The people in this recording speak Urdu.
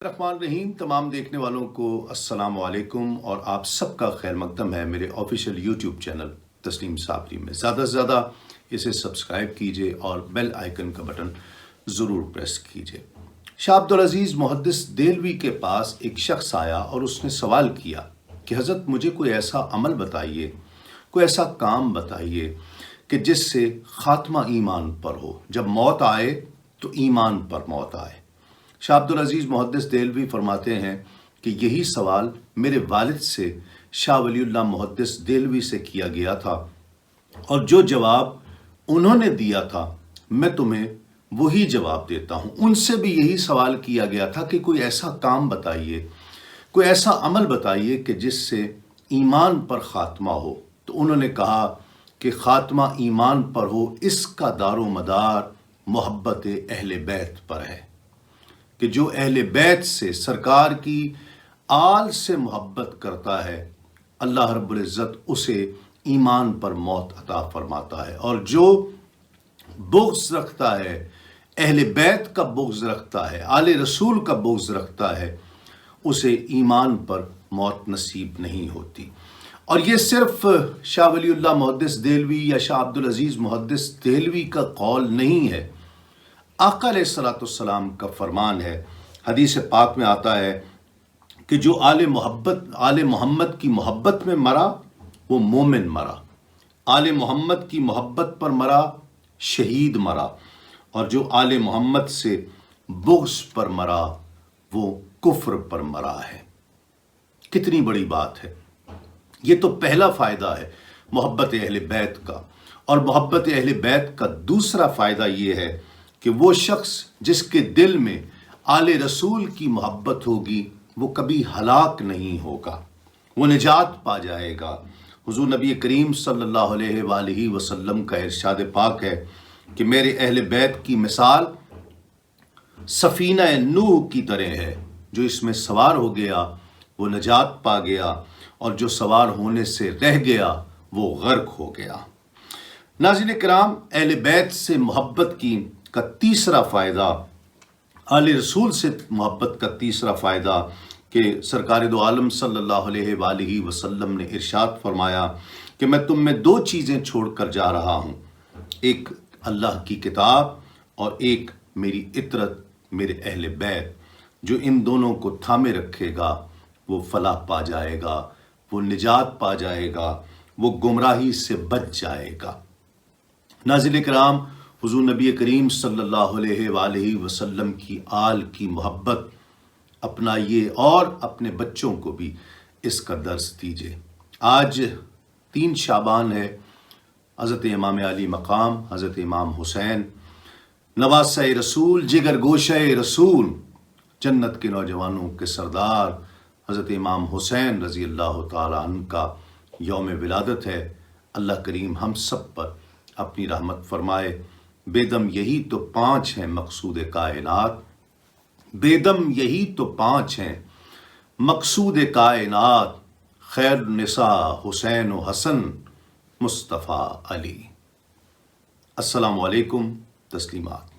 الرحمن الرحیم تمام دیکھنے والوں کو السلام علیکم اور آپ سب کا خیر مقدم ہے میرے آفیشیل یوٹیوب چینل تسلیم صابری میں۔ زیادہ سے زیادہ اسے سبسکرائب کیجئے اور بیل آئیکن کا بٹن ضرور پریس کیجئے۔ شاہ عبدالعزیز محدث دہلوی کے پاس ایک شخص آیا اور اس نے سوال کیا کہ حضرت مجھے کوئی ایسا عمل بتائیے، کوئی ایسا کام بتائیے کہ جس سے خاتمہ ایمان پر ہو، جب موت آئے تو ایمان پر موت آئے۔ شاہ عبدالعزیز محدث دہلوی فرماتے ہیں کہ یہی سوال میرے والد سے شاہ ولی اللہ محدث دہلوی سے کیا گیا تھا، اور جو جواب انہوں نے دیا تھا میں تمہیں وہی جواب دیتا ہوں۔ ان سے بھی یہی سوال کیا گیا تھا کہ کوئی ایسا کام بتائیے، کوئی ایسا عمل بتائیے کہ جس سے ایمان پر خاتمہ ہو، تو انہوں نے کہا کہ خاتمہ ایمان پر ہو، اس کا دار و مدار محبت اہل بیت پر ہے، کہ جو اہل بیت سے، سرکار کی آل سے محبت کرتا ہے، اللہ رب العزت اسے ایمان پر موت عطا فرماتا ہے، اور جو بغض رکھتا ہے، اہل بیت کا بغض رکھتا ہے، آل رسول کا بغض رکھتا ہے، اسے ایمان پر موت نصیب نہیں ہوتی۔ اور یہ صرف شاہ ولی اللہ محدث دہلوی یا شاہ عبدالعزیز محدث دہلوی کا قول نہیں ہے، آقا علیہ السلام کا فرمان ہے۔ حدیث پاک میں آتا ہے کہ جو آل محمد کی محبت میں مرا وہ مومن مرا، آل محمد کی محبت پر مرا شہید مرا، اور جو آل محمد سے بغض پر مرا وہ کفر پر مرا ہے۔ کتنی بڑی بات ہے! یہ تو پہلا فائدہ ہے محبت اہل بیت کا، اور محبت اہل بیت کا دوسرا فائدہ یہ ہے کہ وہ شخص جس کے دل میں آل رسول کی محبت ہوگی وہ کبھی ہلاک نہیں ہوگا، وہ نجات پا جائے گا۔ حضور نبی کریم صلی اللہ علیہ وآلہ وسلم کا ارشاد پاک ہے کہ میرے اہل بیت کی مثال سفینہ نوح کی طرح ہے، جو اس میں سوار ہو گیا وہ نجات پا گیا، اور جو سوار ہونے سے رہ گیا وہ غرق ہو گیا۔ ناظرین کرام، اہل بیت سے محبت کا تیسرا فائدہ، آل رسول سے محبت کا تیسرا فائدہ، کہ سرکار دو عالم صلی اللہ علیہ وآلہ وسلم نے ارشاد فرمایا کہ میں تم میں دو چیزیں چھوڑ کر جا رہا ہوں، ایک اللہ کی کتاب اور ایک میری عطرت، میرے اہل بیت۔ جو ان دونوں کو تھامے رکھے گا وہ فلاح پا جائے گا، وہ نجات پا جائے گا، وہ گمراہی سے بچ جائے گا۔ ناظرین کرام، حضور نبی کریم صلی اللہ علیہ وآلہ وسلم کی آل کی محبت اپنائیے اور اپنے بچوں کو بھی اس کا درس دیجیے۔ آج 3 شعبان ہے، حضرت امام علی مقام، حضرت امام حسین نواسہ رسول، جگر گوشہ رسول، جنت کے نوجوانوں کے سردار حضرت امام حسین رضی اللہ تعالی عنہ کا یوم ولادت ہے۔ اللہ کریم ہم سب پر اپنی رحمت فرمائے۔ بیدم یہی تو 5 ہیں مقصود کائنات، بیدم یہی تو 5 ہیں مقصود کائنات، خیر نساء حسین و حسن مصطفیٰ علی۔ السلام علیکم، تسلیمات۔